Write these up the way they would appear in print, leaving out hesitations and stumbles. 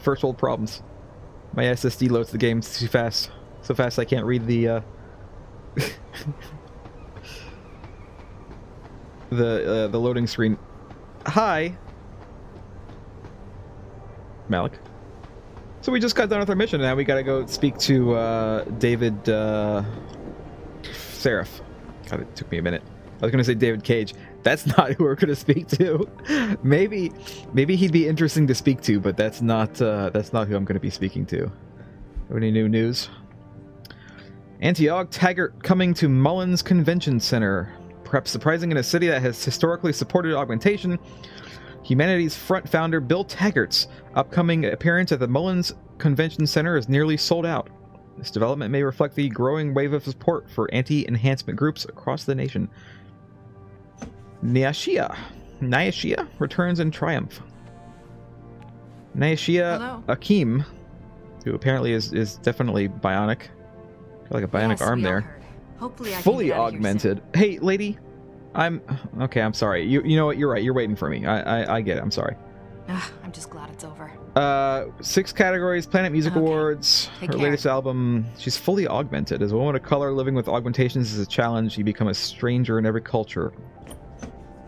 First world problems. My SSD loads the game too fast. So fast I can't read the the loading screen. Hi, Malik. So we just got done with our mission. Now we gotta go speak to David Sarif. God, it took me a minute. I was gonna say David Cage. That's not who we're gonna speak to. Maybe he'd be interesting to speak to, but that's not who I'm gonna be speaking to. Any new news? Anti-Aug Taggart coming to Mullins Convention Center. Perhaps surprising in a city that has historically supported augmentation, Humanity's Front founder Bill Taggart's upcoming appearance at the Mullins Convention Center is nearly sold out. This development may reflect the growing wave of support for anti-enhancement groups across the nation. Nyashia returns in triumph. Nyashia Akeem, who apparently is definitely bionic. Got like a bionic arm there. Hopefully I fully augmented. Hey, lady. I'm sorry. You know what? You're right. You're waiting for me. I get it. I'm sorry. I'm just glad it's over. 6 categories. Planet Music Awards. Her latest album. She's fully augmented. As a woman of color, living with augmentations is a challenge. You become a stranger in every culture.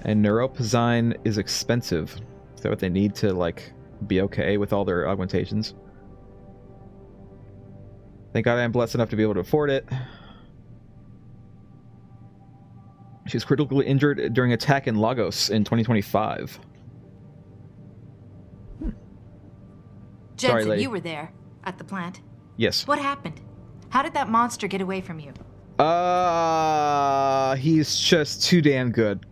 And Neuropozyne is expensive. Is that what they need to like be okay with all their augmentations? Thank God I'm blessed enough to be able to afford it. She was critically injured during attack in Lagos in 2025. Jensen, Sorry, you were there at the plant. Yes. What happened? How did that monster get away from you? He's just too damn good.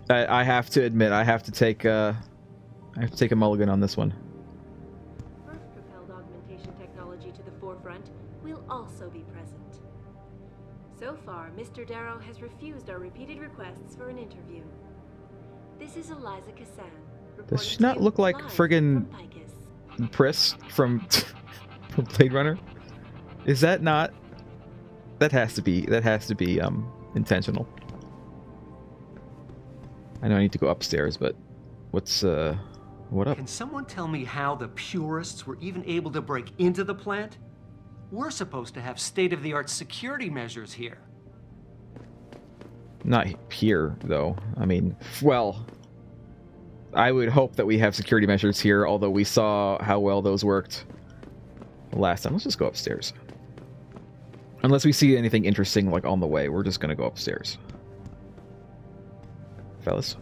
I have to admit, I have to take a mulligan on this one. First propelled augmentation technology to the forefront will also be present. So far, Mr. Darrow has refused our repeated requests for an interview. This is Eliza Cassan. Does she not look like friggin' Pris from Blade Runner? Is that not? That has to be intentional. I know I need to go upstairs, but what up? Can someone tell me how the purists were even able to break into the plant? We're supposed to have state-of-the-art security measures here. Not here, though. I mean, well, I would hope that we have security measures here, although we saw how well those worked last time. Let's just go upstairs. Unless we see anything interesting, like, on the way, we're just gonna go upstairs. Fellas.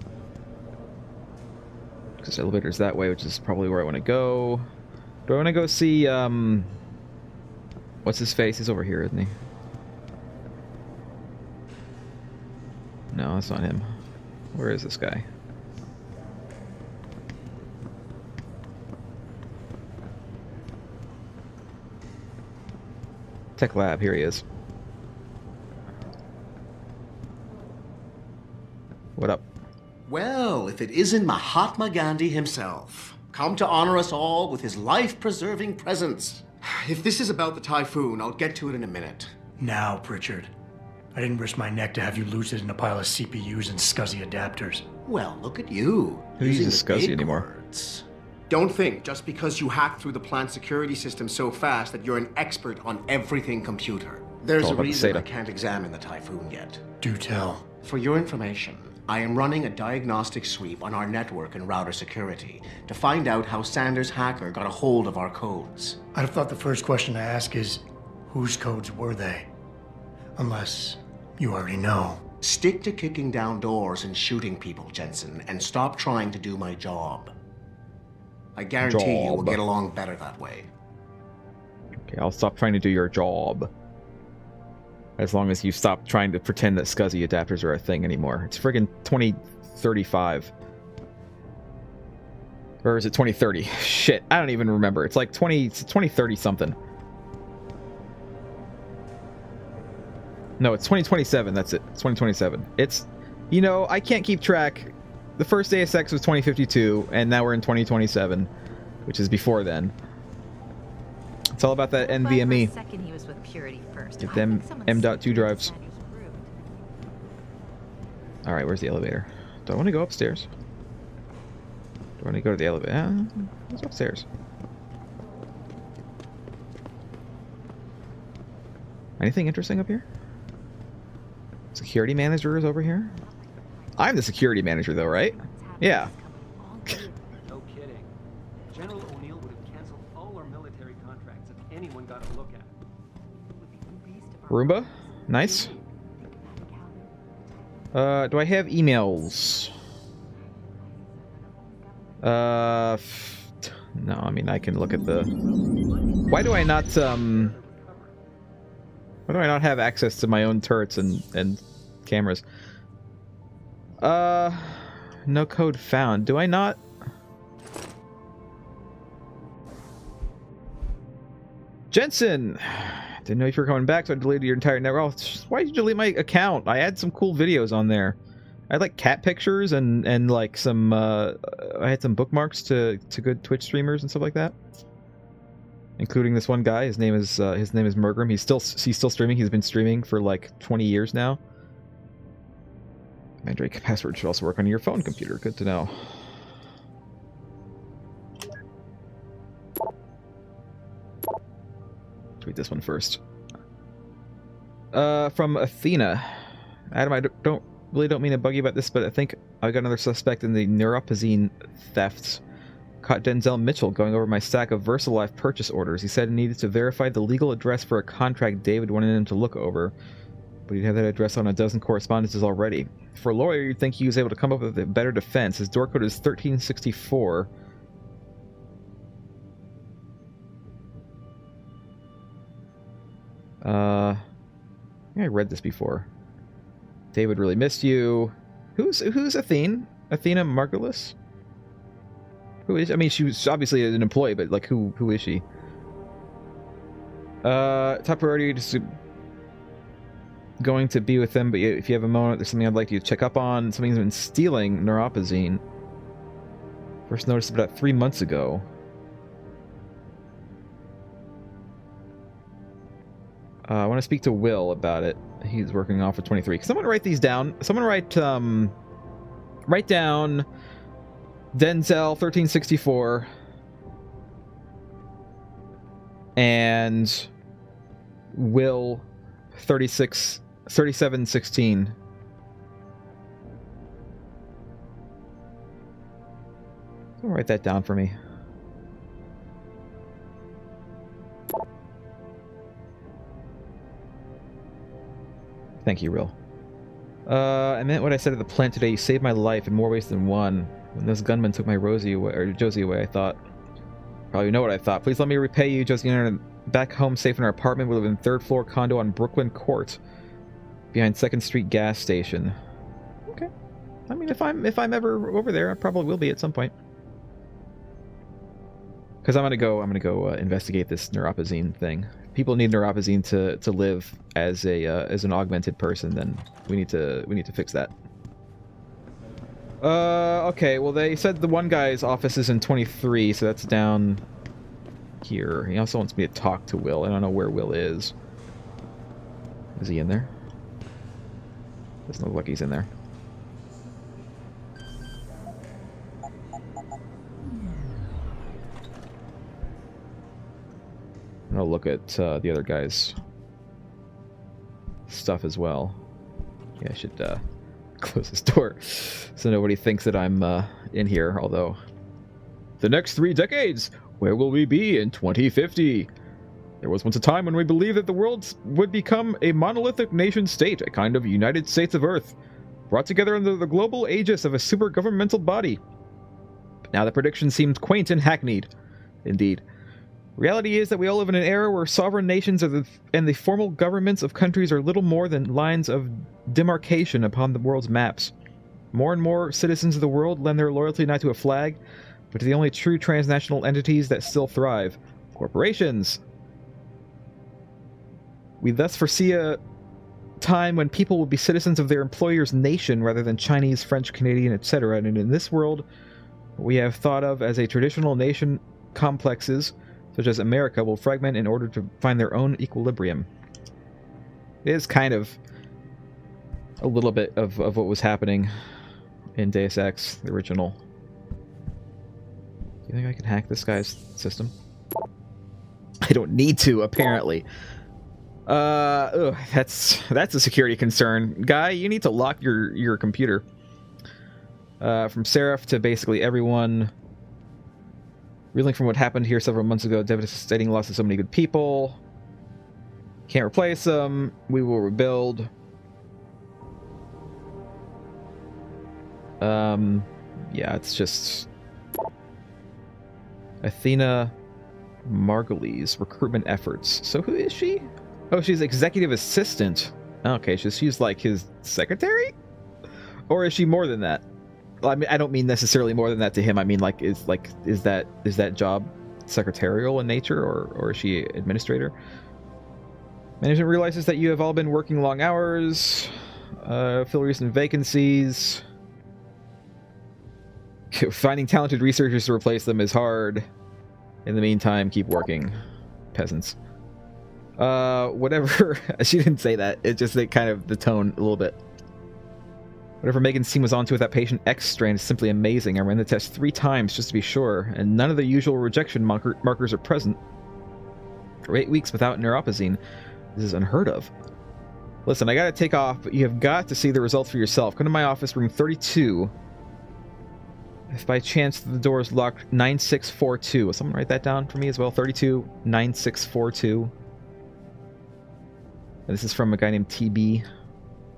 Because the elevator's that way, which is probably where I want to go. Do I want to go see, what's his face? He's over here, isn't he? No, that's not him. Where is this guy? Tech Lab, here he is. What up? Well, if it isn't Mahatma Gandhi himself, come to honor us all with his life-preserving presence. If this is about the typhoon, I'll get to it in a minute. Now, Pritchard. I didn't risk my neck to have you lose it in a pile of CPUs and SCSI adapters. Well, look at you. Who uses SCSI anymore? Words. Don't think just because you hacked through the plant security system so fast that you're an expert on everything computer. There's a reason I can't examine the typhoon yet. Do tell. For your information, I am running a diagnostic sweep on our network and router security to find out how Sanders' hacker got a hold of our codes. I'd have thought the first question to ask is, whose codes were they? Unless you already know. Stick to kicking down doors and shooting people, Jensen, and stop trying to do my job. I guarantee you will get along better that way. Okay, I'll stop trying to do your job. As long as you stop trying to pretend that SCSI adapters are a thing anymore. It's friggin' 2035. Or is it 2030? Shit, I don't even remember. It's like 2030 something. No, it's 2027, that's it. It's 2027. It's, you know, I can't keep track. The first ASX was 2052, and now we're in 2027, which is before then. It's all about that NVMe. Second he was with Purity first. Get them M.2 drives. Alright, where's the elevator? Do I want to go upstairs? Do I want to go to the elevator? Let's go upstairs. Anything interesting up here? Security manager is over here? I'm the security manager though, right? Yeah. No kidding. General O'Neill would have canceled all our military contracts if anyone got a look at it. Roomba? Nice. Do I have emails? No, I mean, I can look at the... Why do I not have access to my own turrets and cameras? No code found. Do I not? Jensen! Didn't know if you were coming back, so I deleted your entire network. Why did you delete my account? I had some cool videos on there. I had like cat pictures and like some I had some bookmarks to good Twitch streamers and stuff like that, including this one guy. His name is Mergrim. He's still streaming. He's been streaming for like 20 years now. Mandrake password should also work on your phone computer. Good to know. Tweet this one first. From Athena. Adam, I don't mean to bug you about this, but I think I got another suspect in the Neuropozyne thefts. Caught Denzel Mitchell going over my stack of VersaLife purchase orders. He said he needed to verify the legal address for a contract David wanted him to look over, but he'd have that address on a dozen correspondences already. For a lawyer, you'd think he was able to come up with a better defense. His door code is 1364. I think I read this before. David really missed you. Who's Athene? Athena Margulis? Who is? I mean, she was obviously an employee, but like, who is she? Top priority to going to be with them, but if you have a moment, there's something I'd like you to check up on. Something's been stealing Neuropozyne. First noticed about 3 months ago. I want to speak to Will about it. He's working off of 23. Can someone write these down? Someone write down Denzel 1364 and Will 3716. Someone write that down for me. Thank you, Will. I meant what I said at the plant today. You saved my life in more ways than one. When those gunmen took my Josie away, I thought... Probably know what I thought. Please let me repay you. Josie and I back home safe in our apartment. We live in third floor condo on Brooklyn Court, behind 2nd Street gas station. Okay. I mean, if I'm ever over there, I probably will be at some point. Because I'm gonna go investigate this Neuropozyne thing. People need Neuropozyne to live as an augmented person. Then we need to fix that. Okay. Well, they said the one guy's office is in 23, so that's down here. He also wants me to talk to Will. I don't know where Will is. Is he in there? Doesn't look like he's in there. I'm gonna look at the other guy's stuff as well. Yeah, I should close this door so nobody thinks that I'm in here, although... The next 3 decades! Where will we be in 2050? There was once a time when we believed that the world would become a monolithic nation-state, a kind of United States of Earth, brought together under the global aegis of a super-governmental body. But now the prediction seemed quaint and hackneyed. Indeed. Reality is that we all live in an era where sovereign nations and the formal governments of countries are little more than lines of demarcation upon the world's maps. More and more citizens of the world lend their loyalty not to a flag, but to the only true transnational entities that still thrive: corporations. We thus foresee a time when people will be citizens of their employer's nation rather than Chinese, French, Canadian, etc. And in this world, what we have thought of as a traditional nation complexes, such as America, will fragment in order to find their own equilibrium. It is kind of a little bit of what was happening in Deus Ex, the original. Do you think I can hack this guy's system? I don't need to, apparently. That's a security concern. Guy, you need to lock your computer. From Sarif to basically everyone. Reeling from what happened here several months ago, devastating loss of so many good people. Can't replace them. We will rebuild. Yeah, it's just Athena Margulies recruitment efforts. So who is she? Oh, she's executive assistant. Okay, so she's like his secretary? Or is she more than that? Well, I mean, I don't mean necessarily more than that to him. I mean, like, is that job secretarial in nature, or is she administrator? Management realizes that you have all been working long hours. Fill recent vacancies. Finding talented researchers to replace them is hard. In the meantime, keep working, peasants. Whatever. She didn't say that. It just kind of the tone a little bit. Whatever Megan's team was onto with that patient X strand is simply amazing. I ran the test 3 times just to be sure, and none of the usual rejection markers are present. For 8 weeks without Neuropozyne. This is unheard of. Listen, I gotta take off, but you have got to see the results for yourself. Come to my office, room 32. If by chance the door is locked, 9642. Will someone write that down for me as well? 32 9642. And this is from a guy named TB.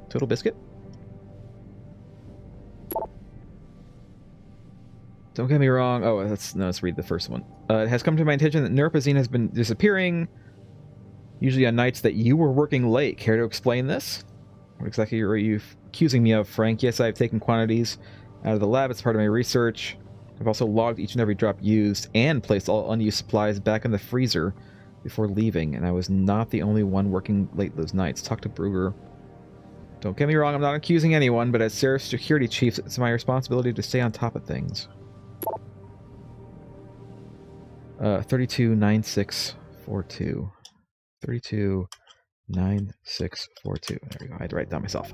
Total Biscuit. Don't get me wrong. Oh, let's read the first one. It has come to my attention that Neuropozyne has been disappearing, usually on nights that you were working late. Care to explain this? What exactly are you accusing me of, Frank? Yes, I have taken quantities out of the lab. It's part of my research. I've also logged each and every drop used and placed all unused supplies back in the freezer before leaving, and I was not the only one working late those nights. Talk to Brugger. Don't get me wrong, I'm not accusing anyone, but as Sarif's security chief, it's my responsibility to stay on top of things. 329642. 329642. There we go. I had to write it down myself.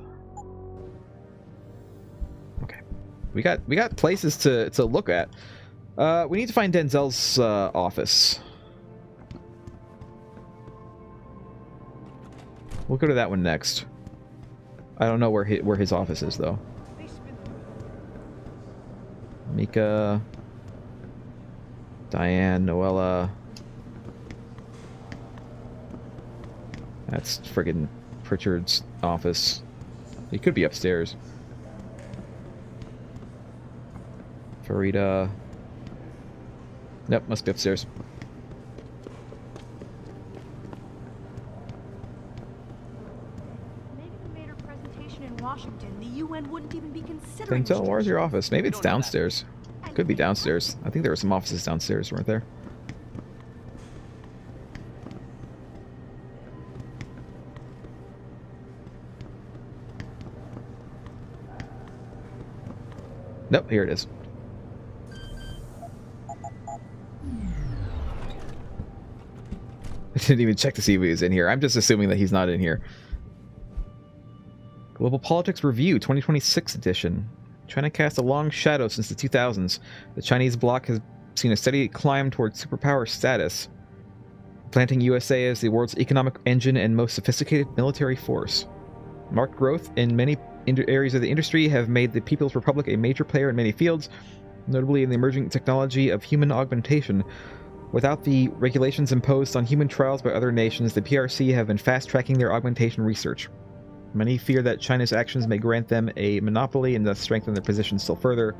Okay. We got places to look at. We need to find Denzel's office. We'll go to that one next. I don't know where his office is though. Mika, Diane, Noella. That's friggin' Pritchard's office. He could be upstairs. Farida. Nope, must be upstairs. Megan made her presentation in Washington. The UN wouldn't even be considering. Denton, where's your office? Maybe it's downstairs. Could be downstairs. I think there were some offices downstairs, weren't there? Nope, here it is. I didn't even check to see if he was in here. I'm just assuming that he's not in here. Global Politics Review, 2026 edition. China cast a long shadow since the 2000s. The Chinese bloc has seen a steady climb towards superpower status, planting USA as the world's economic engine and most sophisticated military force. Marked growth in many areas of the industry have made the People's Republic a major player in many fields, notably in the emerging technology of human augmentation. Without the regulations imposed on human trials by other nations, the PRC have been fast-tracking their augmentation research. Many fear that China's actions may grant them a monopoly and thus strengthen their position still further.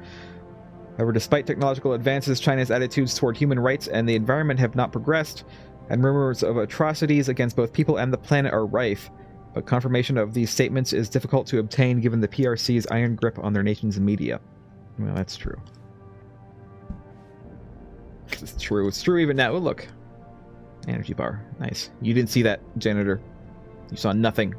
However, despite technological advances, China's attitudes toward human rights and the environment have not progressed, and rumors of atrocities against both people and the planet are rife. But confirmation of these statements is difficult to obtain given the PRC's iron grip on their nation's media. Well, that's true. It's true. It's true even now. Oh, look. Energy bar. Nice. You didn't see that, janitor. You saw nothing.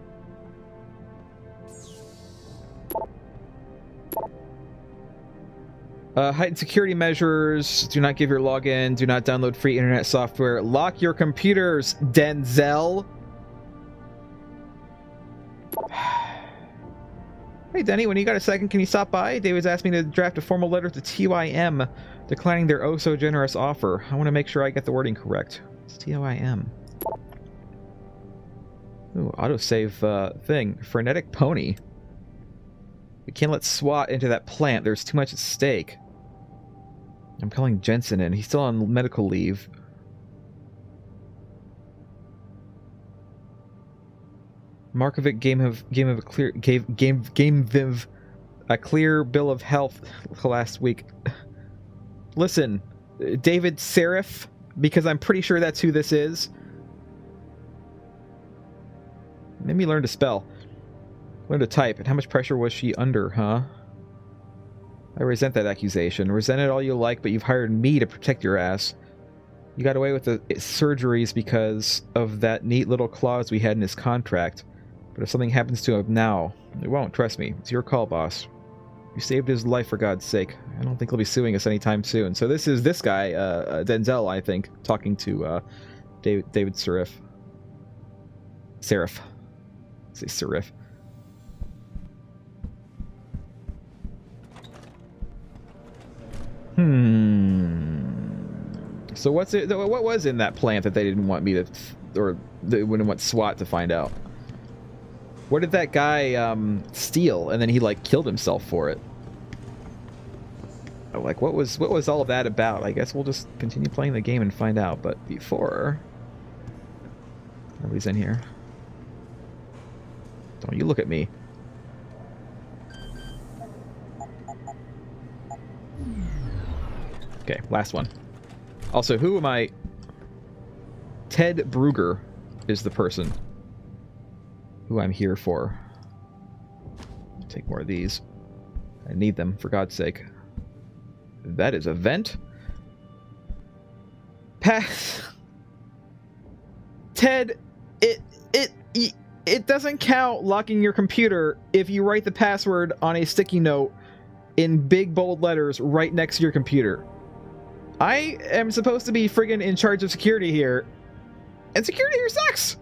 Heightened security measures. Do not give your login. Do not download free internet software. Lock your computers, Denzel. Hey, Denny, when you got a second, can you stop by? David's asked me to draft a formal letter to TYM declining their oh-so-generous offer. I want to make sure I get the wording correct. It's TYM. Ooh, autosave thing. Frenetic pony. We can't let SWAT into that plant. There's too much at stake. I'm calling Jensen in. He's still on medical leave. Markovic gave Viv a clear bill of health last week. Listen, David Sarif, because I'm pretty sure that's who this is. Made me learn to spell. Learn to type. And how much pressure was she under, huh? I resent that accusation. Resent it all you like, but you've hired me to protect your ass. You got away with the surgeries because of that neat little clause we had in his contract. But if something happens to him now, it won't, trust me. It's your call, boss. You saved his life, for God's sake. I don't think he'll be suing us anytime soon. So this is this guy, Denzel, I think, talking to David Sarif. Sarif. Say Sarif. So what was in that plant that they didn't want me to, or they wouldn't want SWAT to find out? What did that guy steal, and then he like killed himself for it? Like, what was all of that about? I guess we'll just continue playing the game and find out. But before, nobody's in here. Don't you look at me. Okay, last one. Also, who am I? Ted Brugger is the person who I'm here for. Take more of these. I need them, for God's sake. That is a vent. Ted, it doesn't count locking your computer if you write the password on a sticky note in big bold letters right next to your computer. I am supposed to be friggin' in charge of security here, and security here sucks!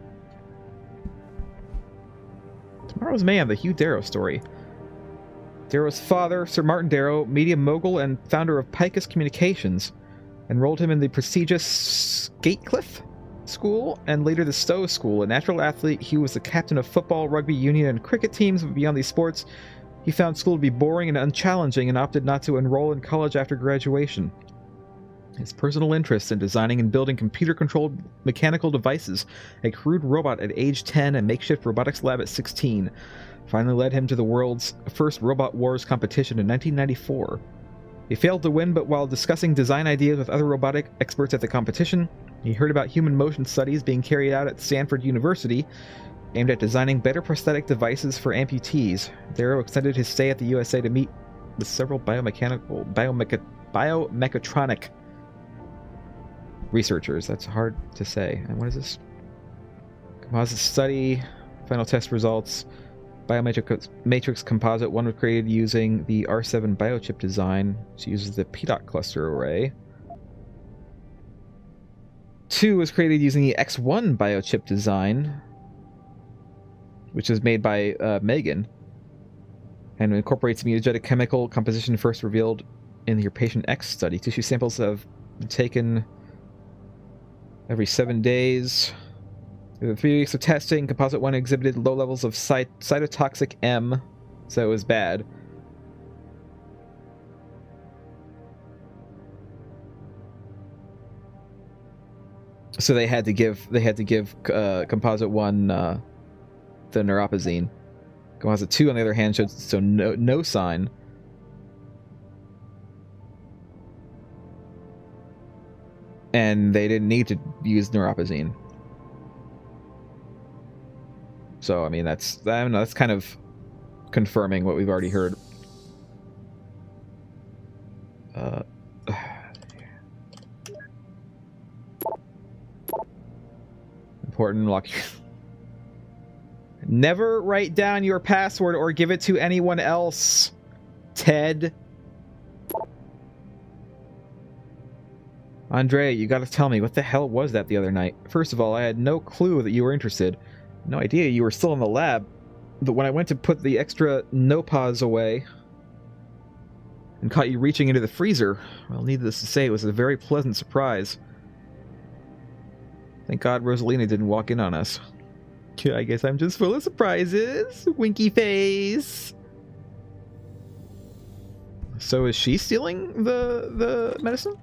Tomorrow's Man, the Hugh Darrow story. Darrow's father, Sir Martin Darrow, media mogul and founder of Picus Communications, enrolled him in the prestigious Gatecliff School and later the Stowe School. A natural athlete, Hugh was the captain of football, rugby union, and cricket teams, but beyond these sports, he found school to be boring and unchallenging and opted not to enroll in college after graduation. His personal interest in designing and building computer-controlled mechanical devices, a crude robot at age 10, and makeshift robotics lab at 16, finally led him to the world's first Robot Wars competition in 1994. He failed to win, but while discussing design ideas with other robotic experts at the competition, he heard about human motion studies being carried out at Stanford University, aimed at designing better prosthetic devices for amputees. Darrow extended his stay at the USA to meet with several biomechatronic researchers. That's hard to say. And what is this? Composite study, final test results. Biomatrix Composite 1 was created using the R7 biochip design, which uses the PDOT cluster array. 2 was created using the X1 biochip design, which was made by Megan, and incorporates mutagenic chemical composition first revealed in your Patient X study. Tissue samples have been taken every 7 days. After 3 weeks of testing, Composite 1 exhibited low levels of cytotoxic M, so it was bad. So they had to give Composite 1 the Neuropozyne. Composite 2, on the other hand, showed no sign. And they didn't need to use Neuropozyne. So, I mean, that's kind of confirming what we've already heard. Important lock. Never write down your password or give it to anyone else, Ted. Andrea, you gotta tell me, what the hell was that the other night? First of all, I had no clue that you were interested. No idea you were still in the lab. But when I went to put the extra Neuropozyne away and caught you reaching into the freezer, well, needless to say, it was a very pleasant surprise. Thank God Rosalina didn't walk in on us. I guess I'm just full of surprises. Winky face. So is she stealing the medicine?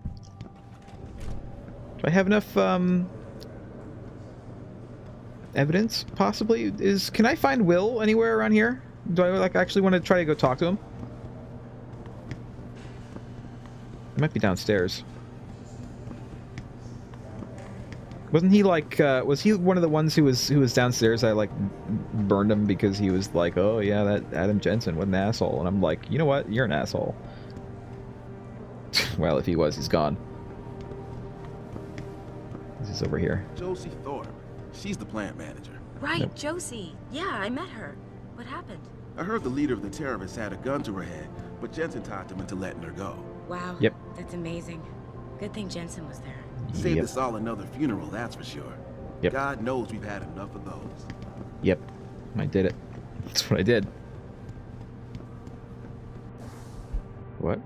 Do I have enough evidence? Possibly. Can I find Will anywhere around here? Do I like actually want to try to go talk to him? It might be downstairs. Wasn't he like was he one of the ones who was downstairs? I like burned him because he was like, oh yeah, that Adam Jensen, what an asshole. And I'm like, you know what? You're an asshole. Well, if he was, he's gone. This is over here. Josie Thorpe. She's the plant manager. Right, Nope. Josie. Yeah, I met her. What happened? I heard the leader of the terrorists had a gun to her head, but Jensen talked him into letting her go. Wow. Yep. That's amazing. Good thing Jensen was there. Saved Yep. us all another funeral, that's for sure. Yep. God knows we've had enough of those. Yep. I did it. That's what I did. What?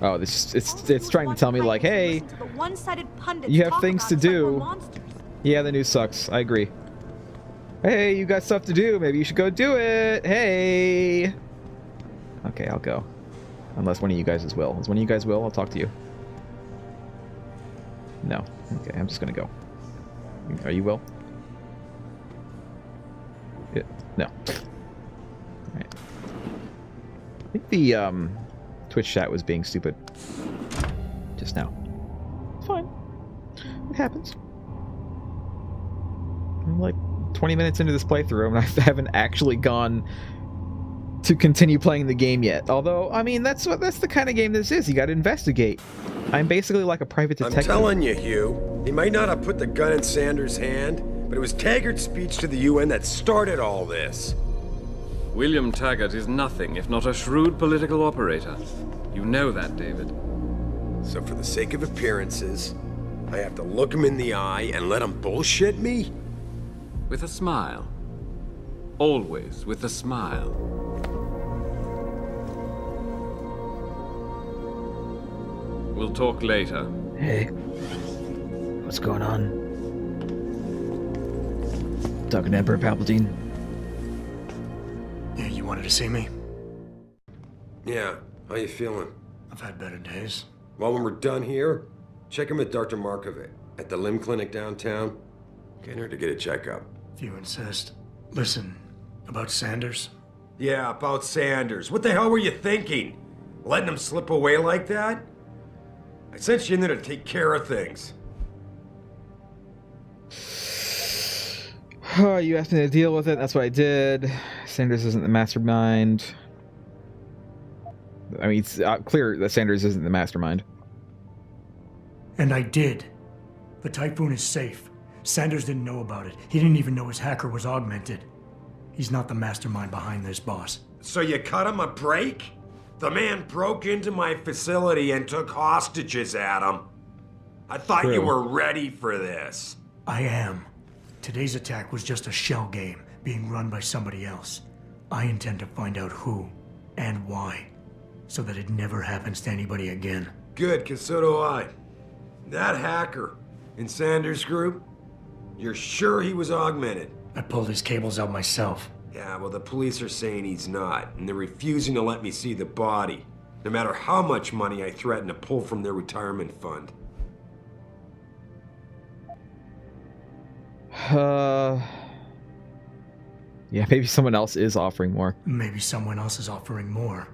Oh, it's trying to tell me like, hey, you have things to do. Yeah, the news sucks. I agree. Hey, you got stuff to do. Maybe you should go do it. Hey. Okay, I'll go. Unless one of you guys is Will. Is one of you guys Will? I'll talk to you. No. Okay, I'm just gonna go. Are you Will? Yeah. No. Alright. I think the Twitch chat was being stupid just now. It's fine. It happens. I'm like 20 minutes into this playthrough and I haven't actually gone to continue playing the game yet. Although, I mean, that's the kind of game this is. You got to investigate. I'm basically like a private detective. I'm telling you, Hugh, he might not have put the gun in Sanders' hand, but it was Taggart's speech to the UN that started all this. William Taggart is nothing if not a shrewd political operator. You know that, David. So for the sake of appearances, I have to look him in the eye and let him bullshit me? With a smile. Always with a smile. We'll talk later. Hey. What's going on? Talking to Emperor Palpatine. Yeah, you wanted to see me? Yeah, how you feeling? I've had better days. Well, when we're done here, check him with Dr. Markovic at the limb clinic downtown. Get her to get a checkup. If you insist. Listen, about Sanders? Yeah, about Sanders. What the hell were you thinking? Letting him slip away like that? I sent you in there to take care of things. Oh, you asked me to deal with it. That's what I did. Sanders isn't the mastermind. I mean, it's clear that Sanders isn't the mastermind. And I did. The Typhoon is safe. Sanders didn't know about it. He didn't even know his hacker was augmented. He's not the mastermind behind this, boss. So you cut him a break? The man broke into my facility and took hostages at him. I thought you were ready for this. I am. Today's attack was just a shell game being run by somebody else. I intend to find out who and why, so that it never happens to anybody again. Good, because so do I. That hacker in Sanders' group, you're sure he was augmented? I pulled his cables out myself. Yeah, well, the police are saying he's not, and they're refusing to let me see the body, no matter how much money I threaten to pull from their retirement fund. Yeah, maybe someone else is offering more. Maybe someone else is offering more.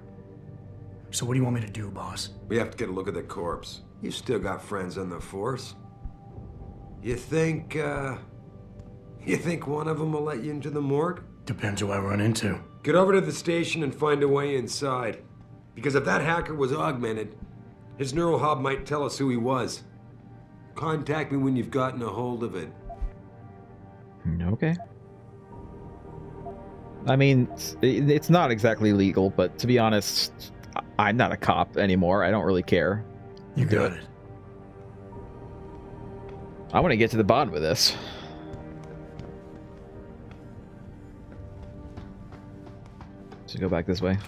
So what do you want me to do, boss? We have to get a look at the corpse. You still got friends on the force. You think one of them will let you into the morgue? Depends who I run into. Get over to the station and find a way inside. Because if that hacker was augmented, his neural hub might tell us who he was. Contact me when you've gotten a hold of it. Okay. I mean, it's not exactly legal, but to be honest, I'm not a cop anymore. I don't really care. You got it. I want to get to the bottom of this. Should go back this way.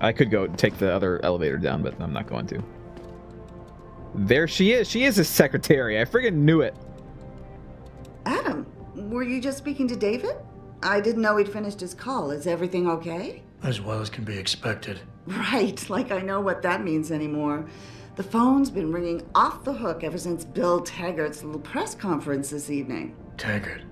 I could go take the other elevator down, but I'm not going to. There she is. She is a secretary. I friggin' knew it. Adam, were were you just speaking to David? I didn't know he'd finished his call. Is everything okay? As well as can be expected. Right, like I know what that means anymore. The phone's been ringing off the hook ever since Bill Taggart's little press conference this evening. Taggart.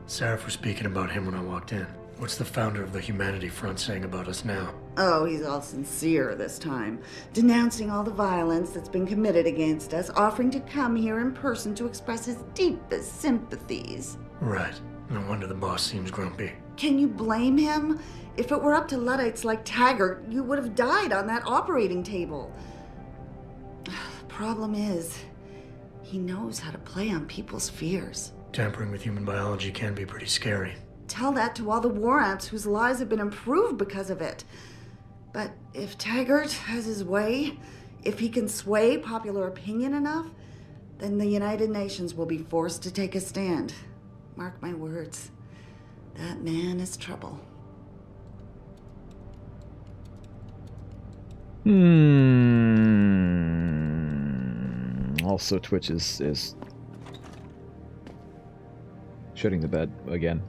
Sarif was speaking about him when I walked in. What's the founder of the Humanity Front saying about us now? Oh, he's all sincere this time, denouncing all the violence that's been committed against us, offering to come here in person to express his deepest sympathies. Right. No wonder the boss seems grumpy. Can you blame him? If it were up to Luddites like Taggart, you would have died on that operating table. The problem is, he knows how to play on people's fears. Tampering with human biology can be pretty scary. Tell that to all the war ants whose lives have been improved because of it. But if Taggart has his way, if he can sway popular opinion enough, then the United Nations will be forced to take a stand. Mark my words. That man is trouble. Also, Twitch is shutting the bed again.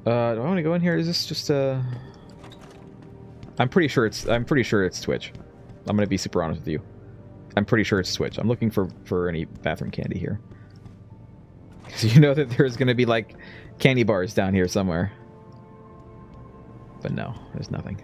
Do I want to go in here? Is this just I'm pretty sure it's Twitch. I'm gonna be super honest with you. I'm pretty sure it's Twitch. I'm looking for any bathroom candy here. Because you know that there's gonna be like candy bars down here somewhere. But no, there's nothing.